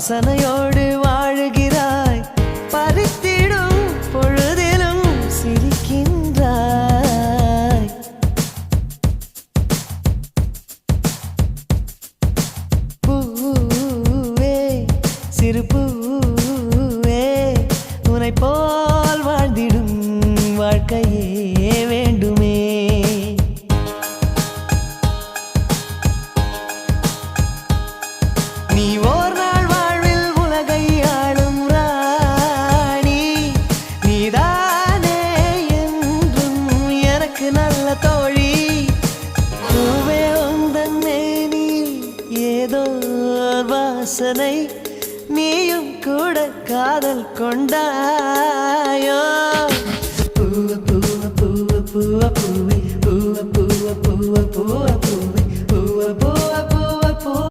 வாசனையோடு வாழுகிறாய் பறித்திடும் பொழுதிலும் சிரிக்கின்றாய் பூவே சிறு பூவே உன்னை போல் வாழ்ந்திடும் வாழ்க்கையே வேண்டுமே நீ ஓர் நாள் வாழ்வில் உலகை ஆளும் ராணி நீதானே என்றும் எனக்கு நல்ல தோழி பூவே உந்தன் மேனில் ஏதோ வாசனை நீயும் கூட காதல் கொண்டாயோ